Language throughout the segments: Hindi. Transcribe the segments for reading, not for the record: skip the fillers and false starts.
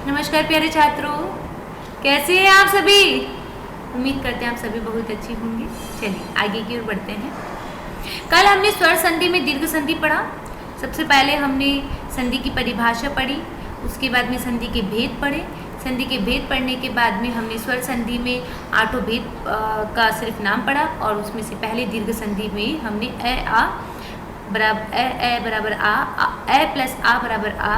नमस्कार प्यारे छात्रों, कैसे हैं आप सभी। उम्मीद करते हैं आप सभी बहुत अच्छी होंगे। चलिए आगे की ओर बढ़ते हैं। कल हमने स्वर संधि में दीर्घ संधि पढ़ा। सबसे पहले हमने संधि की परिभाषा पढ़ी, उसके बाद में संधि के भेद पढ़े। संधि के भेद पढ़ने के बाद में हमने स्वर संधि में आठों भेद का सिर्फ नाम पढ़ा, और उसमें से पहले दीर्घ संधि में हमने ए आ बराबर ए प्लस आ बराबर आ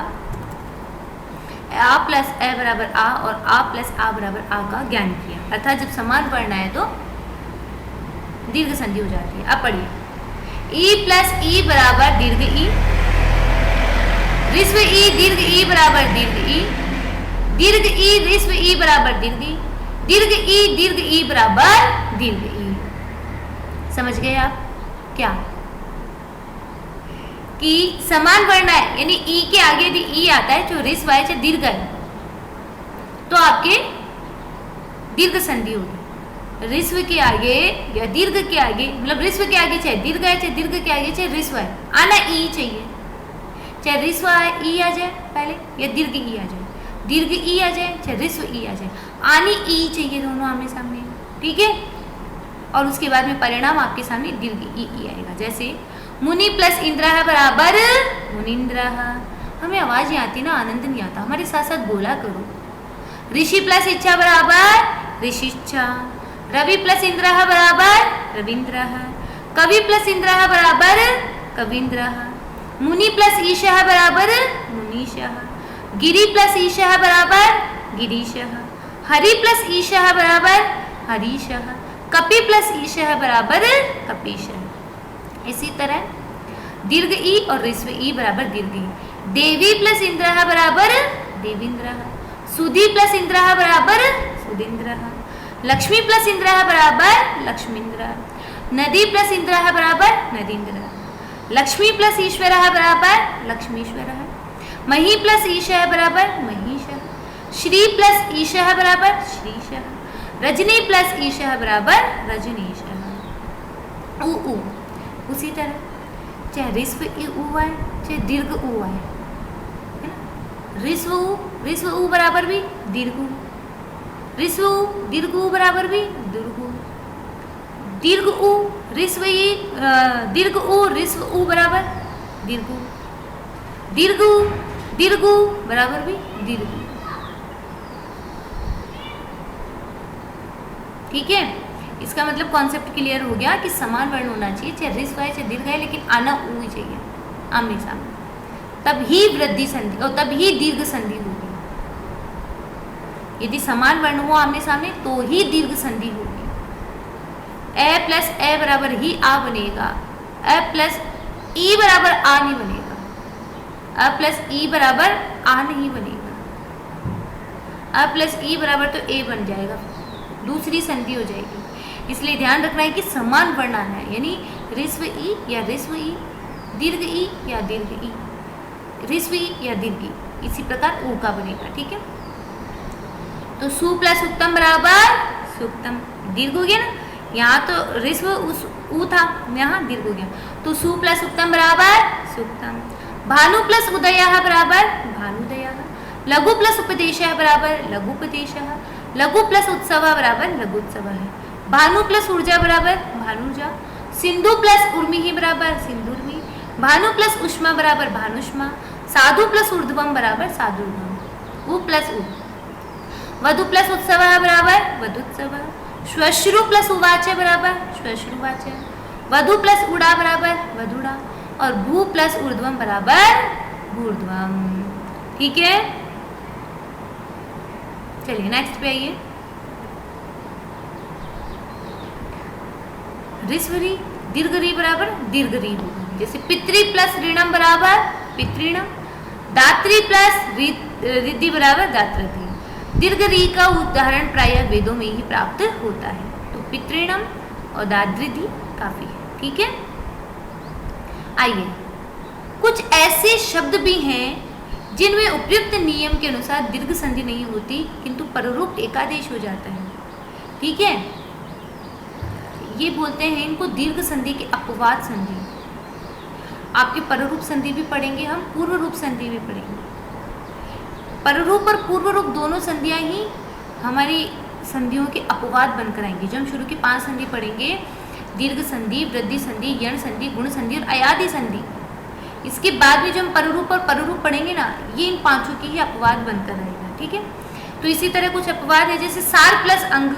प्लस ए बराबर आ और आ प्लस आ बराबर आ का ज्ञान किया। अर्थात जब समान वर्ण आए तो दीर्घ संधि हो जाती है। अब पढ़िए, ई प्लस ई बराबर दीर्घ ई, ऋस्व ई दीर्घ ई बराबर दीर्घ ई, दीर्घ ई ऋस्व ई बराबर दीर्घ ई, दीर्घ ई बराबर दीर्घ ई। समझ गए आप क्या कि समान वर्ण है, यानी ई के आगे यदि ई आता है जो ऋस्व है चाहे दीर्घ है तो आपके दीर्घ संधि होगी। ऋस्व के आगे या दीर्घ के आगे, मतलब ऋस्व के आगे चाहे दीर्घ है, चाहे दीर्घ के आगे चाहे ऋस्व है, आना ई चाहिए। चाहे ऋस्व ई आ जाए पहले या दीर्घ ई आ जाए, दीर्घ ई आ जाए चाहे ऋस्व ई आ जाए, आनी ई चाहिए, दोनों आमने सामने। ठीक है, और उसके बाद में परिणाम आपके सामने दीर्घ ई आएगा। जैसे मुनि प्लस इंद्र बराबर मुनिंद्र। हमें आवाज नहीं आती ना, आनंद नहीं आता, हमारे साथ साथ बोला करो। ऋषि प्लस इच्छा बराबर ऋषिच्छा, रवि प्लस इंद्र बराबर रविंद्र, कवि प्लस इंद्र बराबर कविंद्र, मुनि प्लस ईशः बराबर मुनीशः, गिरि प्लस ईशः बराबर गिरीशः, हरि प्लस ईशः बराबर हरीशः, कपि प्लस ईशः बराबर कपीशः। इसी तरह दीर्घ ई और ऋस्व ई बराबर दीर्घ ई, देवी प्लस इंद्र बराबर देवींद्र, सुधी प्लस इंद्र बराबर सुधींद्र, लक्ष्मी प्लस इंद्र बराबर लक्ष्मींद्र, नदी प्लस इंद्र बराबर नदींद्र, लक्ष्मी प्लस ईश्वर बराबर लक्ष्मीश्वर, मही प्लस ईशः बराबर महीशः, श्री प्लस ईशः बराबर श्रीशः, रजनी प्लस ईशः बराबर रजनीशः। उ उसी तरह चाहे ऋस्व उ आए चाहे दीर्घ उ आए, है ना। ऋस्व उ बराबर भी दीर्घ उ, ऋस्व उ दीर्घ उ बराबर भी दीर्घ उ, दीर्घ उ ऋस्व ई दीर्घ उ ऋस्व उ बराबर दीर्घ उ, दीर्घ उ बराबर भी दीर्घ उ। ठीक है, इसका मतलब कॉन्सेप्ट क्लियर हो गया कि समान वर्ण होना चाहिए, चाहे ऋस्व है चाहे दीर्घ है, लेकिन आना ऊ ही चाहिए आमने सामने, तब ही वृद्धि संधि और तब ही दीर्घ संधि होगी। यदि समान वर्ण हो आमने सामने तो ही दीर्घ संधि होगी। ए प्लस ए बराबर ही आ बनेगा, ए प्लस ई बराबर आ नहीं बनेगा, अ प्लस ई बराबर आ नहीं बनेगा, अ प्लस ई बराबर तो ए बन जाएगा, दूसरी संधि हो जाएगी। इसलिए ध्यान रखना है कि समान वर्ण आना है, यानी ऋस्व ई या ऋस्व ई, दीर्घ ई या दीर्घ ई, ऋस्व ई या दीर्घ ई, इसी प्रकार ऊ का बनेगा। ठीक है, तो सु प्लस उत्तम बराबर सुक्तम, दीर्घ हो गया ना, यहाँ तो ऋस्व ऊ था, यहाँ दीर्घ हो गया, तो सु प्लस उत्तम बराबर सुक्तम, भानु प्लस उदयः बराबर भानुदयः, लघु प्लस उपदेशः बराबर लघुपदेशः, लघु प्लस उत्सव बराबर लघुत्सव है, भानु प्लस ऊर्जा बराबर भानुजा, सिंधु प्लस उर्मी बराबर सिंधुर्मी, भानु प्लस उष्मा बराबर भानुष्मा, साधु प्लस ऊर्ध्वम बराबर साधुर्वम, उ प्लस उ, वधु प्लस उत्सव बराबर वधुत्सव, श्वश्रु प्लस उवाच बराबर श्वश्रुवाच, वधु प्लस उड़ा बराबर वधुड़ा, और भू प्लस ऊर्ध्वम बराबर भूर्ध्वम। ठीक है, चलिए नेक्स्ट पे आइए। ऋस्वरी दीर्घ री बराबर दीर्घ री होगा, जैसे पितृ प्लस ऋणम बराबर पितृणम, दात्री प्लस रिद्धि बराबर दात्रति। दीर्घ री का उदाहरण प्रायः वेदों में ही प्राप्त होता है, तो पितृणम और दातृधि काफी है। ठीक है, आइए, कुछ ऐसे शब्द भी हैं जिनमें उपयुक्त नियम के अनुसार दीर्घ संधि नहीं होती किंतु पररूप एकादेश हो जाता है। ठीक है, ये बोलते हैं इनको दीर्घ संधि के अपवाद संधि। आपकी पररूप संधि भी पढ़ेंगे हम, पूर्व रूप संधि भी पढ़ेंगे। पररूप और पूर्व रूप दोनों संधियां ही हमारी संधियों के अपवाद बनकर आएंगी। जो हम शुरू की 5 संधि पढ़ेंगे, दीर्घ संधि, वृद्धि संधि, यण संधि, गुण संधि और अयादि संधि, इसके बाद में जो हम पररूप और पररूप पढ़ेंगे ना, ये इन 5 की ही अपवाद बनकर आएगा। ठीक है, तो इसी तरह कुछ अपवाद है, जैसे सार प्लस अंग।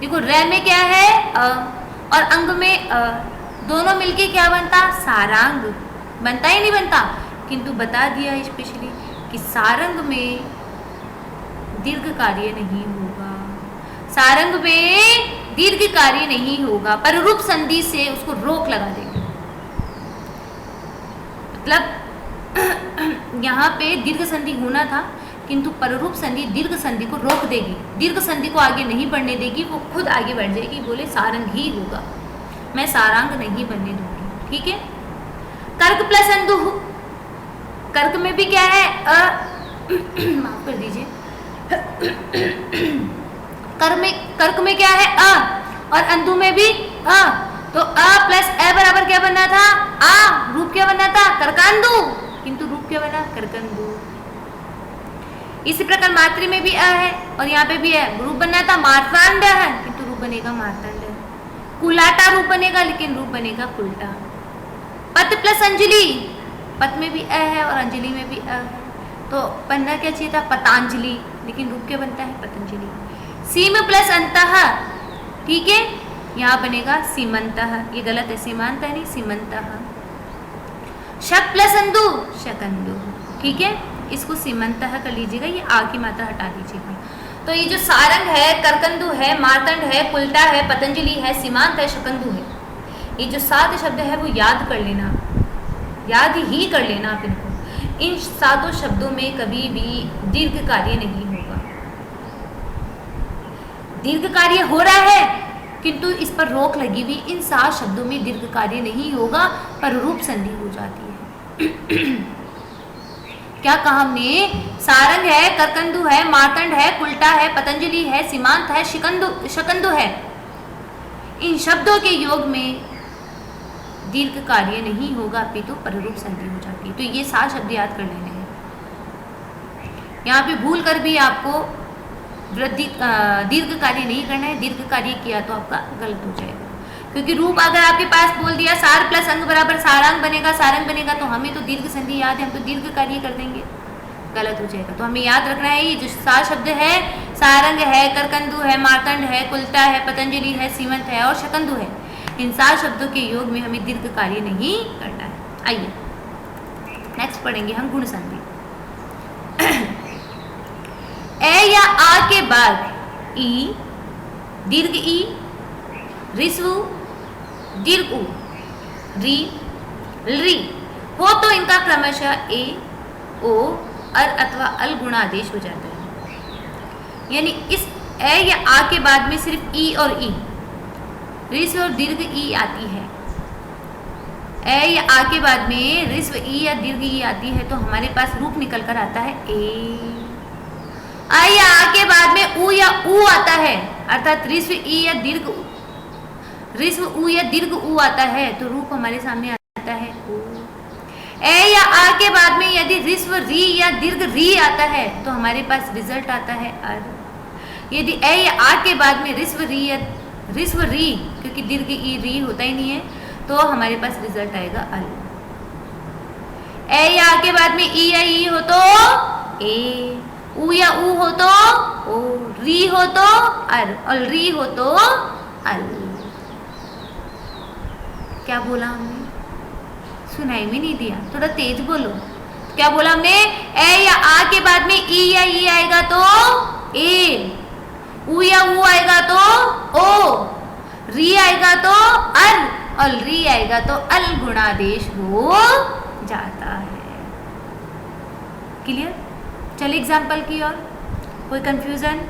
देखो रे में क्या है अ, और अंग में दोनों मिलके क्या बनता, सारांग बनता ही नहीं बनता, किंतु बता दिया स्पेशली कि सारंग में दीर्घ कार्य नहीं होगा, सारंग में दीर्घ कार्य नहीं होगा, पररूप संधि से उसको रोक लगा देंगे। मतलब यहाँ पे दीर्घ संधि होना था, किंतु पररूप संधि दीर्घ संधि को रोक देगी, दीर्घ संधि को आगे नहीं बढ़ने देगी, वो खुद आगे बढ़ जाएगी, बोले सारंग ही होगा, मैं सारांग नहीं बनने दूंगी। ठीक है, कर्क प्लस अंधु, कर्क में भी क्या है माफ कर दीजिए, कर्क में क्या है अ, और अंधु में भी अ, तो अ प्लस ए बराबर क्या बनना था, आ, रूप क्या बनना था, कर्कांधु, किंतु रूप क्या बना, कर्कंधु। इसी प्रकार मातृ में भी अ है और यहाँ पे भी है, रूप बनना था मार्तांड है, किंतु रूप बनेगा मार्तांड। कुलाटा रूप बनेगा, लेकिन रूप बनेगा कुलटा। पत प्लस अंजलि, पत में भी अ है और अंजलि में भी अ है, तो बनना क्या चाहिए था, पतांजलि, लेकिन रूप क्या बनता है, पतंजलि। सीम प्लस अंतः, ठीक है, यहाँ बनेगा सीमंतः, ये गलत है, सीमांत है नहीं, सीमंतः। शक प्लस अंधु, शकंदु, ठीक है, इसको सीमंतः कर लीजिएगा, ये आ की मात्रा हटा दीजिएगा। तो ये जो सारंग है, करकंदु है, मार्तंड है, कुलटा है, पतंजलि है, सीमांत है, शकंदु है, ये जो 7 शब्द है वो याद कर लेना, याद ही कर लेना आप इनको। इन 7 शब्दों में कभी भी दीर्घ कार्य नहीं होगा। दीर्घ कार्य हो रहा है किंतु इस पर रोक लगी हुई, इन 7 शब्दों में दीर्घ कार्य नहीं होगा, पर रूप संधि हो जाती है। क्या कहा हमने, सारंग है, करकंदु है, मार्तंड है, कुलटा है, पतंजलि है, सीमांत है, शकंदु है, इन शब्दों के योग में दीर्घ कार्य नहीं होगा, अपितु पररूप संधि हो जाती है। तो ये 7 शब्द याद कर लेने हैं। यहाँ पे भूल कर भी आपको वृद्धि दीर्घ कार्य नहीं करना है, दीर्घ कार्य किया तो आपका गलत हो जाएगा, क्योंकि रूप अगर आपके पास बोल दिया सार प्लस अंग बराबर सारांग बनेगा, सारंग बनेगा, तो हमें तो दीर्घ संधि याद है, हम तो दीर्घ कार्य कर देंगे, गलत हो जाएगा। तो हमें याद रखना है ये जो 7 शब्द है, सारंग है, करकंदु है, मार्तंड है, कुलटा है, पतंजलि है, सीमंत है और शकंदु है, इन 7 शब्दों के योग में हमें दीर्घ कार्य नहीं करना है। आइए नेक्स्ट पढ़ेंगे हम गुण संधि। ए या आ के बाद ई, दीर्घ ई, ऋस्व दीर्घ उ, री, री हो तो इनका क्रमशः ए, ओ, अर अथवा अल गुण आदेश हो जाता है। यानी इस ए या आ के बाद में सिर्फ ई और ई, ऋस्व और दीर्घ ई आती है। ए या आ के बाद में ऋस्व ई या दीर्घ ई आती है, तो हमारे पास रूप निकल कर आता है ए। आ या आ के बाद में उ या उ आता है, अर्थात ऋस्व ई या दीर्घ ऋस्व उ या दीर्घ उ आता है, तो रूप हमारे सामने आता है उ। ए या आ के बाद में यदि ऋस्व री या दीर्घ री आता है, तो हमारे पास रिजल्ट आता है अर। यदि ए या आ के बाद में ऋस्व री या ऋस्व री, क्योंकि दीर्घ ई री होता ही नहीं है, तो हमारे पास रिजल्ट आएगा अल। ए या आ के बाद में ई या ई हो तो ए, उ या उ हो तो ओ, री हो तो अर और री हो तो अल। क्या बोला हमने, सुनाई में नहीं दिया, थोड़ा तेज बोलो। क्या बोला हमने, ए या आ के बाद में ई या ई आएगा तो ए, उ या उ आएगा तो ओ, री आएगा तो अल और री आएगा तो अल गुणादेश हो जाता है। क्लियर? चलिए एग्जाम्पल की ओर। कोई कंफ्यूजन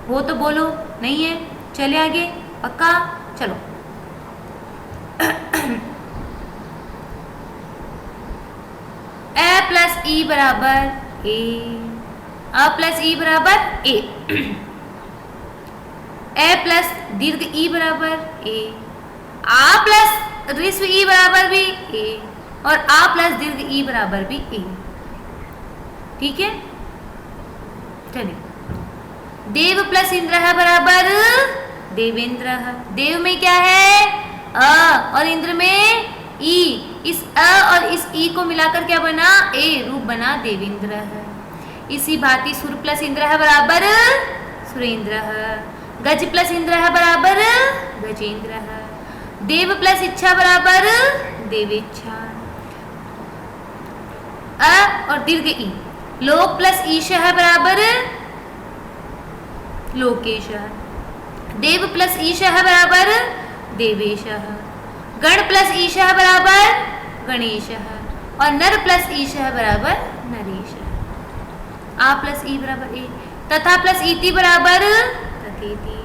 हो तो बोलो, नहीं है चले आगे, पक्का चलो। ए प्लस ई बराबर ए, अ प्लस ई बराबर ए, ए प्लस दीर्घ ई बराबर ए, आ प्लस ऋस्व ई बराबर भी ए और आ प्लस दीर्घ ई बराबर भी ए। ठीक है, चलिए, देव प्लस इंद्र बराबर देवेंद्र। देव में क्या है? अ, और इंद्र में ई। इस अ और इस ई को मिलाकर क्या बना? ए, रूप बना देवेंद्र है। इसी भांति सुर प्लस इंद्र है बराबर सुरेंद्र है। गज प्लस इंद्र है बराबर गजेंद्र है। देव प्लस इच्छा बराबर देवेच्छा। अ और दीर्घ ई। लोक प्लस ईश है बराबर लोकेश है। देव प्लस ईश है बराबर देवेश है। गण प्लस ईश है बराबर गणेश है। और नर प्लस ईश है बराबर नरेश है। आ प्लस ई बराबर ए। तथा प्लस इति बराबर तथेति।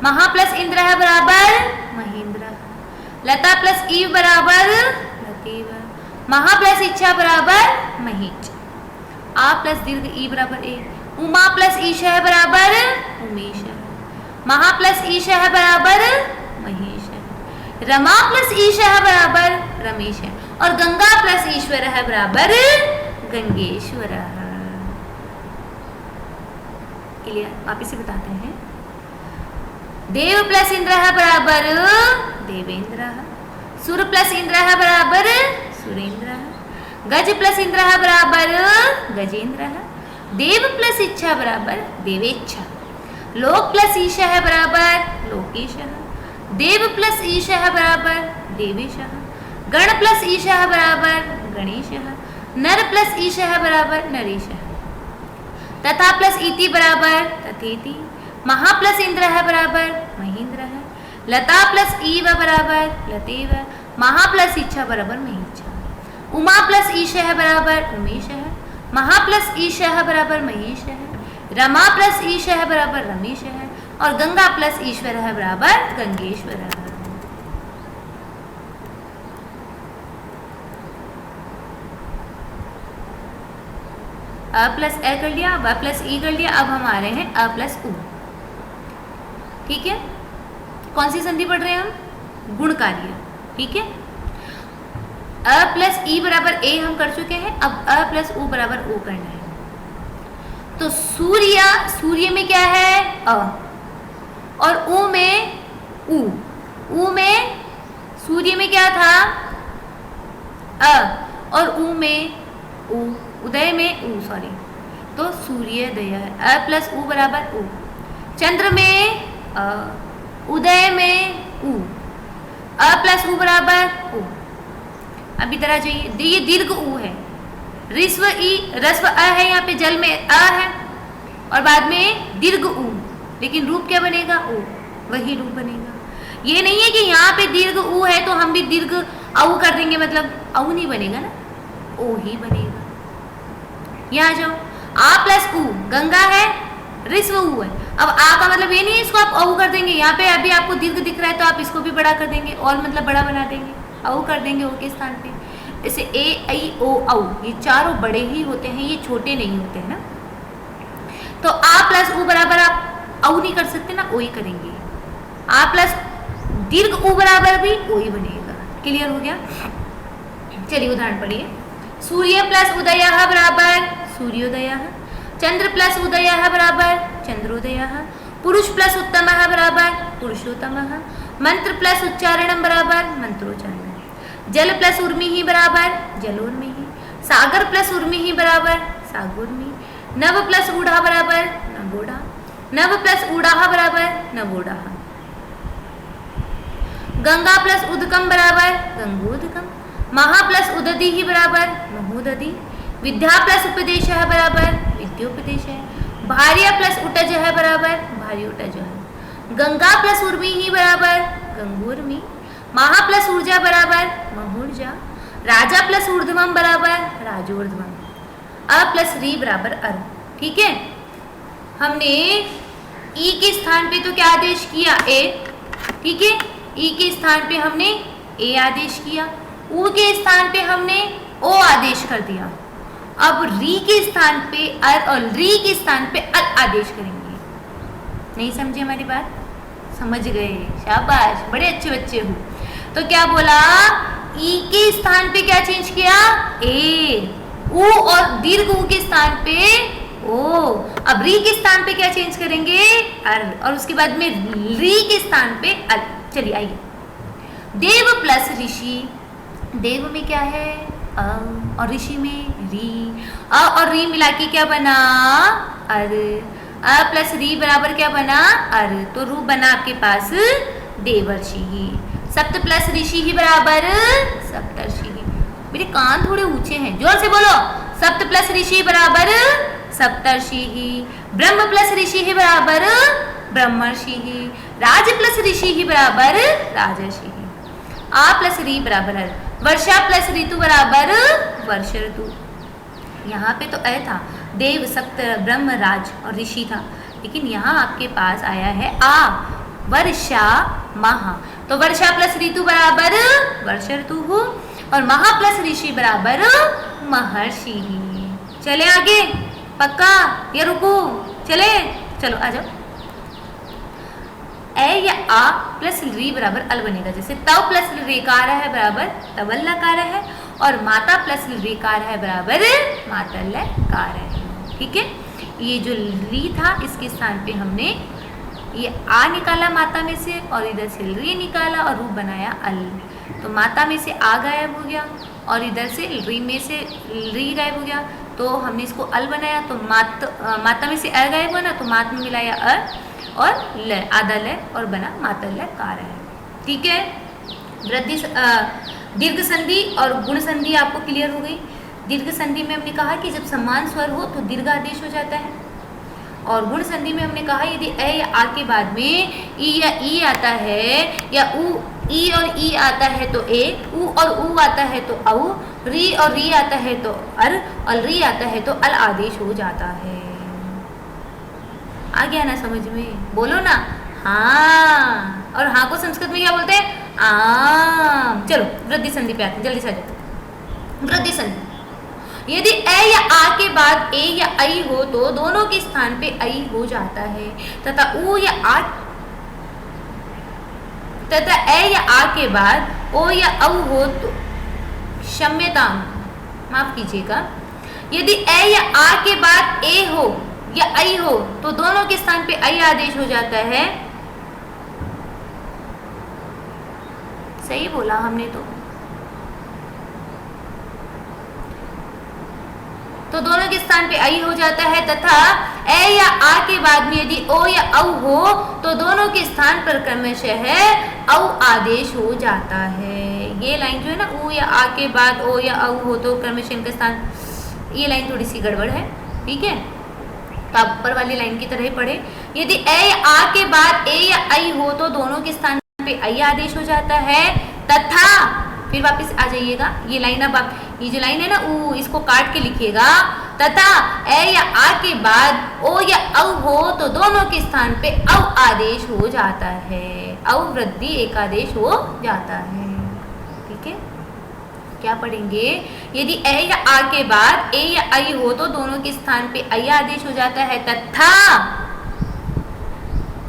महा प्लस इंद्र है बराबर महेंद्र। लता प्लस ई बराबर लतीव। महा प्लस इच्छा बराबर महेच। आ प्लस दीर्घ ई बराबर ए। उमा प्लस ईश है बराबर उमेश है। महा प्लस ईश है बराबर महेश है। रमा प्लस ईश है बराबर रमेश है। और गंगा प्लस ईश्वर है बराबर गंगेश्वर है। वापिस से बताते हैं। देव प्लस इंद्र है बराबर देवेंद्र। सुर प्लस इंद्र है बराबर सुरेंद्र। गज प्लस इंद्र है बराबर गजेंद्र। देव प्लस इच्छा बराबर देवेच्छा। लोक प्लस ईश है बराबर लोकेश। देव प्लस ईश है बराबर देवेश। गण प्लस ईश है बराबर गणेश। नर प्लस ईश है बराबर नरेश। तथा प्लस इति बराबर तथेति। महा प्लस इंद्र है बराबर महेंद्र है। लता प्लस ईव बराबर लतेव। महा प्लस इच्छा बराबर महेच्छा। उमा प्लस ईश है बराबर उमेश है। महा प्लस ईश है बराबर महेश है। रमा प्लस ईश है बराबर रमेश है। और गंगा प्लस ईश्वर है बराबर गंगेश्वर है। अ प्लस ए कर लिया, व प्लस ई कर लिया। अब हम आ रहे हैं अ प्लस उ। ठीक है, कौन सी संधि पढ़ रहे हैं हम? गुण कार्य। ठीक है, अ प्लस ई बराबर ए हम कर चुके हैं। अब अ प्लस उ बराबर ओ करना है। तो सूर्य, सूर्य में क्या है? अ। और उ में उ। उ में सूर्य में क्या था? अ। और उ में उ। उदय में उ, सॉरी, तो सूर्योदय है। अ प्लस उ बराबर उ। चंद्र में अ। उदय में उ। अ प्लस उ बराबर उ। अब इधर आ जाइए, ये दीर्घ उ है। ऋस्व ई, रस्व अ है, यहाँ पे जल में अ है और बाद में दीर्घ उ, लेकिन रूप क्या बनेगा? उ, वही रूप बनेगा। ये नहीं है कि यहाँ पे दीर्घ उ है तो हम भी दीर्घ औ कर देंगे, मतलब औ नहीं बनेगा ना, ओ ही बनेगा। यहाँ जाओ, आ प्लस उ, गंगा है, ऋस्व उ है। अब आ का मतलब ये नहीं है इसको आप औ कर देंगे। यहाँ पे अभी आपको दीर्घ दिख रहा है तो आप इसको भी बड़ा कर देंगे, और मतलब बड़ा बना देंगे, औ कर देंगे ओ के स्थान पे। जैसे ए ऐ ओ औ, ये चारों बड़े ही होते हैं, ये छोटे नहीं होते हैं ना। तो आ प्लस उ बराबर आप औ नहीं कर सकते ना, ओ ही करेंगे। आ प्लस दीर्घ उ बराबर भी ओ ही बनेगा। क्लियर हो गया? चलिए उदाहरण पढ़िए। सूर्य प्लस उदय बराबर सूर्योदय। चंद्र प्लस उदय बराबर चंद्रोदय। पुरुष प्लस उत्तम बराबर पुरुषोत्तम। मंत्र प्लस उच्चारण बराबर मंत्रोच्चारण। जल प्लस उर्मी ही बराबर जलोर्मी। सागर प्लस उर्मी ही बराबर सागोर्मी। नव प्लस ऊढ़ा बराबर नवोढ़ा। नव प्लस ऊढ़ा बराबर नवोढ़ा। गंगा प्लस उदकम बराबर गंगोदकम। महा प्लस उदधि ही बराबर महोदधि। विद्या प्लस उपदेश है बराबर विद्योपदेश है। भार्य प्लस उटज है बराबर भार्य उटज है। गंगा प्लस उर्मी ही बराबर गंगोर्मी। महा प्लस ऊर्जा बराबर महोर्जा। राजा प्लस ऊर्ध्वम बराबर राजोर्ध्वम। अ प्लस री बराबर अर। ठीक है, हमने ई के स्थान पे तो क्या आदेश किया? ए। ठीक है, ई के स्थान पे हमने ए आदेश किया। उ के स्थान पे हमने ओ आदेश कर दिया। अब री के स्थान पे अर और री के स्थान पे अर आदेश करेंगे। नहीं समझे हमारी बात? समझ गए, शाबाश, बड़े अच्छे बच्चे हो। तो क्या बोला? ई के स्थान पे क्या चेंज किया? ए। उ और दीर्घ उ के स्थान पे ओ, अब री के स्थान पे क्या चेंज करेंगे? अर, और उसके बाद में री के स्थान पे अल। चलिए आइए, देव प्लस ऋषि, देव में क्या है? अ, और ऋषि में री, अ और री मिला के क्या बना? अर। अ प्लस री बराबर क्या बना? अर। तो रूप बना आपके पास देवर्षि ही। सप्त प्लस ऋषि ही बराबर सप्तर्षि ही। मेरे कान थोड़े ऊंचे हैं, जोर से बोलो। सप्त प्लस ऋषि बराबर सप्तर्षि ही। ब्रह्म प्लस ऋषि ही बराबर ब्रह्मर्षि ही। राज प्लस ऋषि ही बराबर राजर्षि ही। आ प्लस री बराबर है। वर्षा प्लस ऋतु बराबर वर्ष ऋतु। यहाँ पे तो अ था, देव सप्त ब्रह्म राज और ऋषि था, लेकिन यहाँ आपके पास आया है आ, वर्षा महा। तो वर्षा प्लस ऋतु बराबर वर्ष ऋतु हो, और महा प्लस ऋषि बराबर महर्षि। चले आगे, पक्का या रुको? चले, चलो आ जाओ। ए या आ प्लस री बराबर अल बनेगा। जैसे तव प्लस रेकार है बराबर तवल लकार है, और माता प्लस रेकार है बराबर मातल लकार है। ठीक है, ये जो री था इसके स्थान पे हमने ये आ निकाला माता में से, और इधर से री निकाला और रूप बनाया अल। तो माता में से आ गायब हो गया, और इधर से री में से री गायब हो गया, तो हमने इसको अल बनाया। तो माता में से अ गायब हुआ ना, तो मात में मिलाया अ और ल, आधा ल, और बना मातल लकार है। ठीक है, वृद्धि दीर्घ संधि और गुण संधि आपको क्लियर हो गई। दीर्घ संधि में हमने कहा कि जब समान स्वर हो तो दीर्घ आदेश हो जाता है, और गुण संधि में हमने कहा यदि अ या आ के बाद में ई या ई आता है, या उ ई और ई आता है तो ए, उ और उ आता है तो औ, री और री आता है तो अर, और री आता है तो अल आदेश हो जाता है। आ गया ना समझ में? बोलो ना हाँ। और हाँ को संस्कृत में क्या बोलते हैं? आम। चलो वृद्धि संधि पे आते हैं, जल्दी से आ जाओ। वृद्धि संधि, यदि अ या आ के बाद ए या आई हो तो दोनों के स्थान पे आई हो जाता है, तथा उ या आ तथा अ या आ के बाद ओ या औ हो तो, क्षम्यता माफ कीजिएगा, यदि अ या आ के बाद ए हो या आई हो तो दोनों के स्थान पे आई आदेश हो जाता है। सही बोला हमने तो दोनों के स्थान पे आई हो जाता है, तथा ए या आ के बाद में यदि ओ या औ हो तो दोनों के स्थान पर क्रमशः औ आदेश हो जाता है। ये लाइन जो है ना, उ या आ के बाद ओ या औ हो तो क्रमशः इनका स्थान, ये लाइन थोड़ी सी गड़बड़ है। ठीक है, तो आप ऊपर वाली लाइन की तरह ही पढ़े। यदि ए या आ के बाद ए या आई हो तो दोनों के स्थान पे आई आदेश हो जाता है, तथा फिर वापस आ जाइएगा। ये लाइन अब आप, ये जो लाइन है ना ऊ, इसको काट के लिखिएगा। तथा ए या आ के बाद ओ या औ हो तो दोनों के स्थान पे औ आदेश हो जाता है, औ वृद्धि एक आदेश हो जाता है। ठीक है, क्या पढ़ेंगे? यदि ए या आ के बाद ए या आई हो तो दोनों के स्थान पे आई आदेश हो जाता है, तथा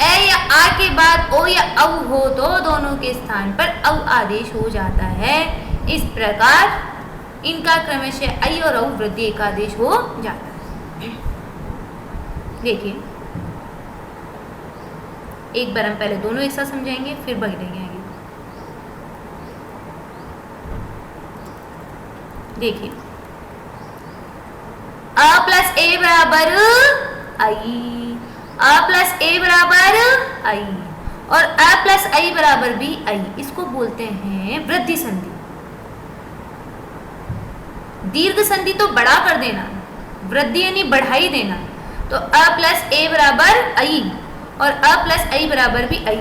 ए या आ के बाद ओ या औ हो तो दोनों के स्थान पर औ आदेश हो जाता है। इस प्रकार इनका क्रमशः आई और औ वृद्धि एक आदेश हो जाता है। देखिए, एक बार हम पहले दोनों एक साथ समझाएंगे, फिर बढ़ेंगे आगे। देखिए, अ प्लस ए बराबर आई, अ प्लस ए बराबर आई, और अ प्लस आई बराबर भी आई। इसको बोलते हैं वृद्धि संधि। दीर्घ संधि तो बड़ा कर देना, वृद्धि यानी बढ़ाई देना। तो अ प्लस ए बराबर आई, और अ प्लस आई बराबर भी आई।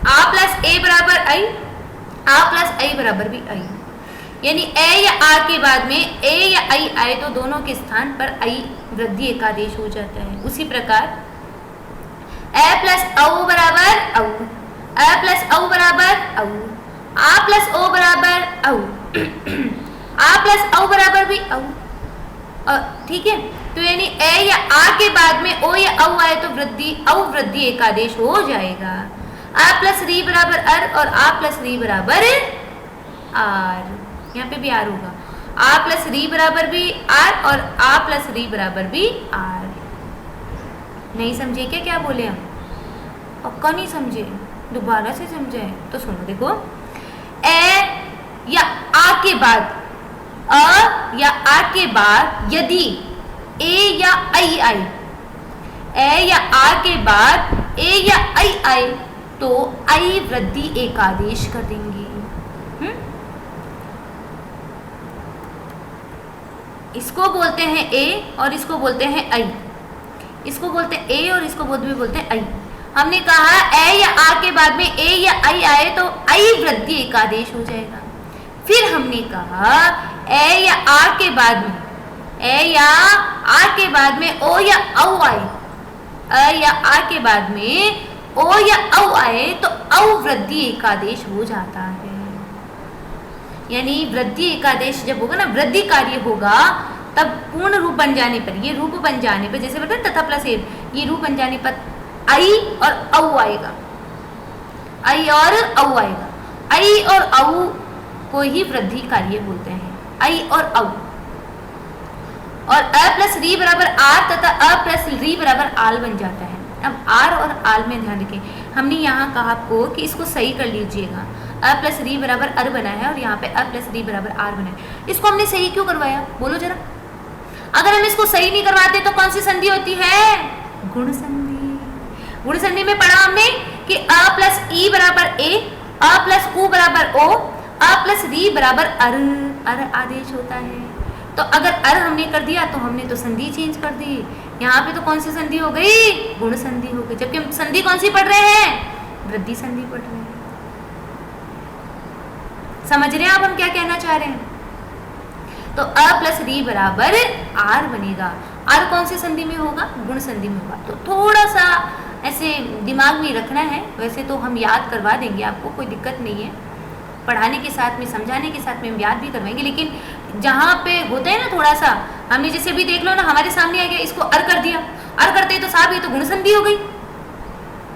आ प्लस ए बराबर आई, आ प्लस आई बराबर भी आई। यानी ए या आ के बाद में ए या आई आए तो दोनों के स्थान पर आई वृद्धि एक आदेश हो जाता है। उसी प्रकार ए प्लस औ बराबर औ, अ प्लस औ बराबर औ, आ प्लस ओ बराबर औ, आ प्लस औ बराबर भी औ। ठीक है, तो यानी ए या आ के बाद में ओ या औ आए तो वृद्धि औ वृद्धि एक आदेश हो जाएगा। आ प्लस री बराबर अर, और आ प्लस री बराबर आर। यहाँ पे भी आर होगा। आ प्लस री बराबर भी आर और आ प्लस री बराबर भी आर। नहीं समझे क्या क्या बोले हम? पक्का नहीं समझे? दोबारा से समझाए तो सुनो। देखो, ए या आ के बाद, अ या आ के बाद यदि ए या आई आए, ए या आ के बाद ए या आई आए तो आई वृद्धि एक आदेश कर देंगे। इसको बोलते हैं ए और इसको बोलते हैं आई। इसको बोलते हैं ए और इसको बोलते हैं आई। हमने कहा ए या आ के बाद में ए या आई आए तो आई वृद्धि एक आदेश हो जाएगा। फिर हमने कहा ए या आ के बाद में, ए या आ के बाद में ओ या औ आए, अ या आ के बाद में ओ या औ आए तो औ वृद्धि एक आदेश हो जाता है। यानी वृद्धि एकादेश जब होगा ना, वृद्धि कार्य होगा, तब पूर्ण रूप बन जाने पर, ये रूप बन जाने पर, जैसे बताए तथा प्लस ए, ये रूप बन जाने पर आई और औ आएगा, आई और औ आएगा। आई और औ को ही वृद्धि कार्य बोलते हैं, आई और औ। और अ प्लस री बराबर आर तथा अ प्लस री बराबर आल बन जाता है। अब आर और आल में ध्यान रखें, हमने यहाँ कहा आपको कि इसको सही कर लीजिएगा। अ प्लस री बराबर अर बना है और यहाँ पे अ प्लस री बराबर आर बना है। इसको हमने सही क्यों करवाया, बोलो जरा। अगर हम इसको सही नहीं करवाते तो कौन सी संधि होती है? गुण संधि। गुण संधि में पढ़ा हमने कि अ प्लस ई बराबर ए, अ प्लस उ बराबर ओ, अ प्लस री बराबर अर, अर आदेश होता है। तो अगर अर हमने कर दिया तो हमने तो संधि चेंज कर दी। यहाँ पे तो कौन सी संधि हो गई? गुण संधि हो गई। जबकि हम संधि कौन सी पढ़ रहे हैं? वृद्धि संधि पढ़ रहे हैं। समझ रहे हैं आप हम क्या कहना चाह रहे हैं? तो अ प्लस री बराबर आर बनेगा। आर कौन सी संधि में होगा? गुण संधि में होगा। तो थोड़ा सा ऐसे दिमाग में रखना है। वैसे तो हम याद करवा देंगे आपको, कोई दिक्कत नहीं है। पढ़ाने के साथ में, समझाने के साथ में हम याद भी करवाएंगे। लेकिन जहाँ पे होता है ना थोड़ा सा, हमने जैसे भी देख लो ना, हमारे सामने आ गया, इसको अर कर दिया, अर करते ही तो साहब ये तो गुण संधि हो गई।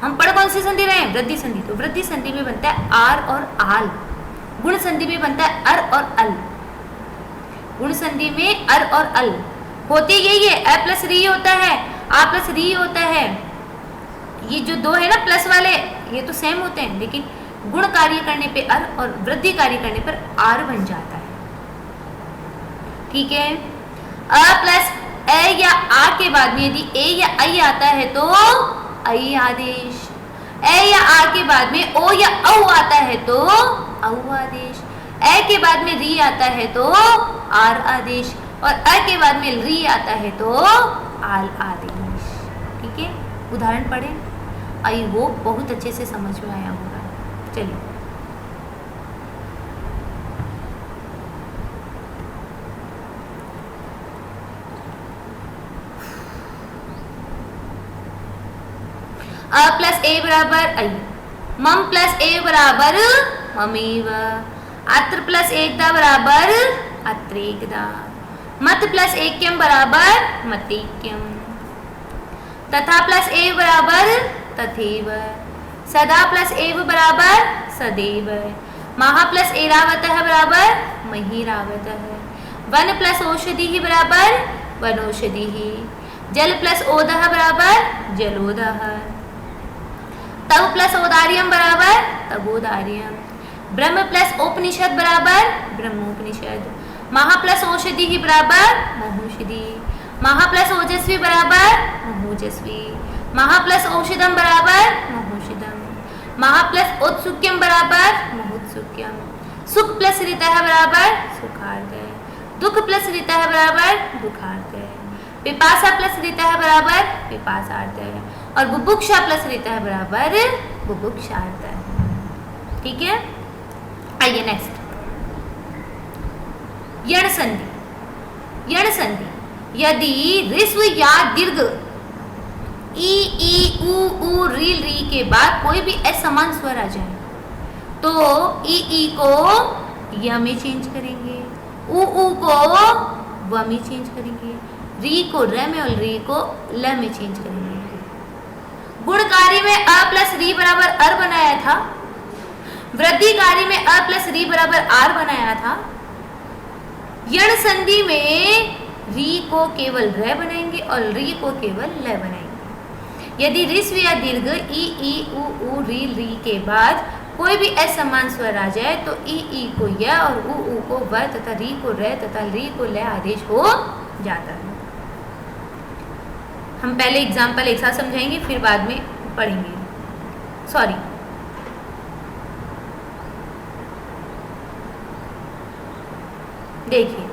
हम पढ़ कौन सी संधि रहे हैं? वृद्धि संधि। तो वृद्धि संधि में बनता है आर और आल, गुण संधि में बनता है अर और अल। गुण संधि में अर और अल होती यही है। अ प्लस री होता है, आ प्लस री होता है। ये जो दो है ना प्लस वाले, ये तो सेम होते हैं, लेकिन गुण कार्य करने पे अर और वृद्धि कार्य करने पर आर बन जाता है। ठीक है। अ प्लस ए या आ के बाद में यदि ए या आई आता है तो आई आदेश। ए या आ के बाद में ओ या औ आता है तो औ आदेश। ए के बाद में री आता है तो आर आदेश, और अ के बाद में री आता है तो आल आदेश। ठीक है, उदाहरण पढ़ें, आई वो बहुत अच्छे से समझ में आया होगा। चलिए, अ प्लस ए बराबर आई, मम प्लस ए बराबर ममेव, अत्र प्लस एकदा बराबर अत्रेकदा, मत प्लस एकम बराबर मतेक्यम, तथा प्लस ए बराबर तथैव, सदा प्लस एव बराबर सदैव, महा प्लस एरावतः बराबर महीरावतः, वन प्लस औषधि बराबर वनौषधि, जल प्लस ओदः बराबर जलोदः, तव प्लस औदार्यम बराबर तवोदार्यम, ब्रह्म प्लस उपनिषद बराबर ब्रह्मोपनिषद, महा प्लस औषधि बराबर महौषधि, महा प्लस ओजस्वी बराबर महोजस्वी, महा प्लस औषधम बराबर महौषधम, महा प्लस उत्सुक्यम बराबर महोत्सुक्यम, सुख प्लस ऋतः बराबर सुखार्थ, दुख प्लस ऋतः बराबर दुखार्थ, पिपासा प्लस ऋतः बराबर पिपासार्थ, और बुभुक्षा प्लस ऋतः बराबर बुभुक्षार्थ। ठीक है, आइए नेक्स्ट, यण संधि। यण संधि यदि ऋस्व या दीर्घ ई उ री के बाद कोई भी असमान स्वर आ जाए तो ई को य में चेंज करेंगे, उ को व में चेंज करेंगे, री को र में और री को ल में चेंज करेंगे। गुणकारी में अ प्लस री बराबर अर बनाया था, वृद्धि कार्य में अ प्लस री बराबर आर बनाया था, यण संधि में री को केवल र बनाएंगे और री को केवल ल बनाएंगे। यदि रिस्व या दीर्घ ई उ री के बाद कोई भी असमान स्वर आ जाए तो ई को य और उ को व तथा री को र तथा री को ल आदेश हो जाता है। हम पहले एग्जाम्पल एक साथ समझाएंगे, फिर बाद में पढ़ेंगे। सॉरी, देखिए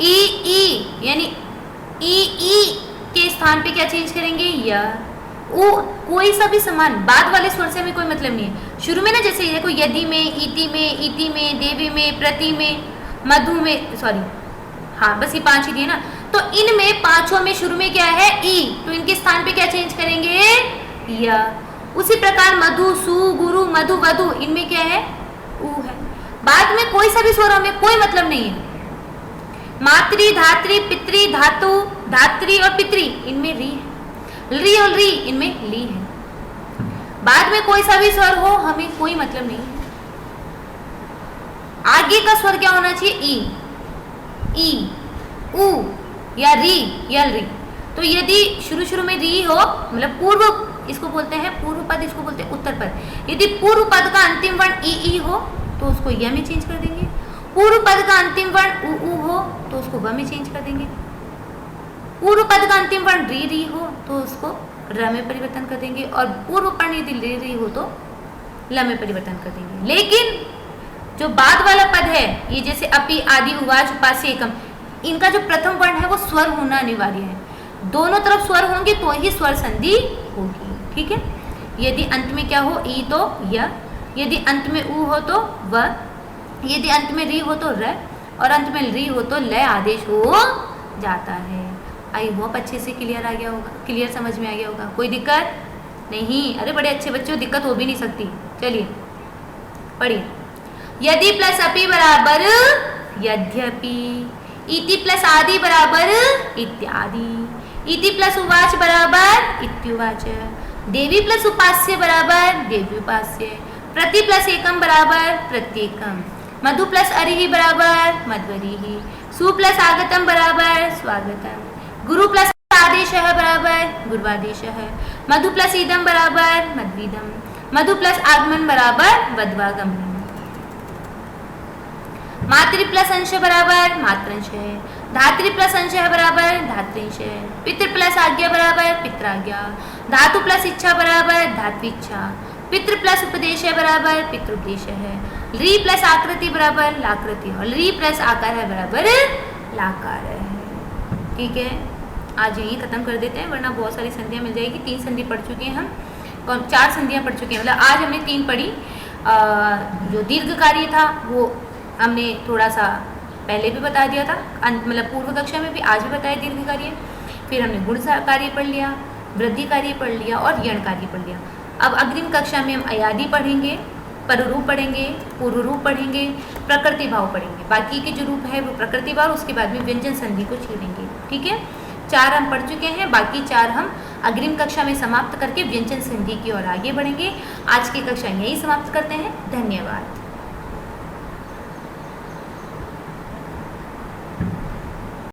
ई यानी ई के स्थान पे क्या चेंज करेंगे, य। उ कोई सा भी समान बाद वाले स्वर से हमें कोई मतलब नहीं है। शुरू में ना जैसे देखो यदि में, इति में, देवी में, प्रति में, मधु में, सॉरी हाँ बस ये 5 ही दिए ना, तो इनमें पांचों में शुरू में क्या है, ई, तो इनके स्थान पे क्या चेंज करेंगे, य। उसी प्रकार मधु, सु, गुरु, मधु, वधु, इनमें क्या है, उ है। बाद में कोई सा भी स्वर हमें कोई मतलब नहीं है। मातृ, धात्री, पितृ, धातु, धात्री और पितृ, इनमें री है। री और री, इनमें ली है। बाद में कोई सा भी स्वर हो हमें कोई मतलब नहीं है। आगे का स्वर क्या होना चाहिए, ई, उ या री या री। तो यदि शुरू में री हो, मतलब पूर्व, इसको बोलते हैं पूर्व पद, इसको बोलते हैं उत्तर पद। यदि पूर्व पद का अंतिम वर्ण ई हो तो उसको य में चेंज कर देंगे। पूर्व पद का अंतिम वर्ण उ हो तो उसको व में चेंज कर देंगे। पूर्व पद का अंतिम वर्ण री हो तो उसको र में परिवर्तन कर देंगे, और पूर्व पद यदि री हो तो ल में परिवर्तन कर देंगे। लेकिन जो बाद वाला पद है, ये जैसे अपि, आदि, उवाच, उपास्य, एकम, इनका जो प्रथम वर्ण है वो स्वर होना अनिवार्य है। दोनों तरफ स्वर होंगे तो ही स्वर संधि होगी, ठीक है। यदि अंत में क्या हो, ई तो य, यदि अंत में उ हो तो व, यदि अंत में री हो तो र, और अंत में री हो तो ल आदेश हो जाता है। आई होप अच्छे से क्लियर आ गया होगा, क्लियर समझ में आ गया होगा। कोई दिक्कत नहीं, अरे बड़े अच्छे बच्चों, दिक्कत हो भी नहीं सकती। चलिए पढ़िए। यदि प्लस अपि बराबर यद्यपि, इति प्लस आदि बराबर इत्यादि, इति प्लस उवाच बराबर इत्युवाच, देवी प्लस उपास्य बराबर देवी उपास्य, प्रति प्लस एकम बराबर प्रत्येकम, मधु प्लस अरिहि बराबर मध्वरिहि, सु प्लस आगतम बराबर स्वागतम, गुरु प्लस आदेशः बराबर गुरुवादेशः, मधु प्लस इदम बराबर मध्वीदम, मधु प्लस आगमन बराबर वध्वागमनम, मातृ प्लस अंश बराबर मात्रंश है, धातृ प्लस अंश बराबर धातृंश है, पितृ प्लस आज्ञा बराबर पित्राज्ञा, धातु प्लस इच्छा बराबर धात्विच्छा, पितृ प्लस उपदेश है बराबर पितृपदेश है, री प्लस आकृति बराबर लाकृति, और री प्लस आकार है बराबर लाकार है। ठीक है, आज यही खत्म कर देते हैं, वरना बहुत सारी संधियाँ मिल जाएगी। 3 संधि पढ़ चुके हैं हम, 4 संधियाँ पढ़ चुके हैं, मतलब आज हमने 3 पढ़ी। जो दीर्घ कार्य था वो हमने थोड़ा सा पहले भी बता दिया था, मतलब पूर्व कक्षा में भी, आज भी बताया दीर्घ कार्य। फिर हमने गुण कार्य पढ़ लिया, वृद्धि कार्य पढ़ लिया और यण कार्य पढ़ लिया। अब अग्रिम कक्षा में हम अयादि पढ़ेंगे, पररूप पढ़ेंगे, पूर्व रूप पढ़ेंगे, प्रकृति भाव पढ़ेंगे। बाकी के जो रूप है वो प्रकृति भाव, उसके बाद में व्यंजन संधि को छेड़ेंगे। ठीक है, 4 हम पढ़ चुके हैं, बाकी 4 हम अग्रिम कक्षा में समाप्त करके व्यंजन संधि की ओर आगे बढ़ेंगे। आज की कक्षा यही समाप्त करते हैं। धन्यवाद।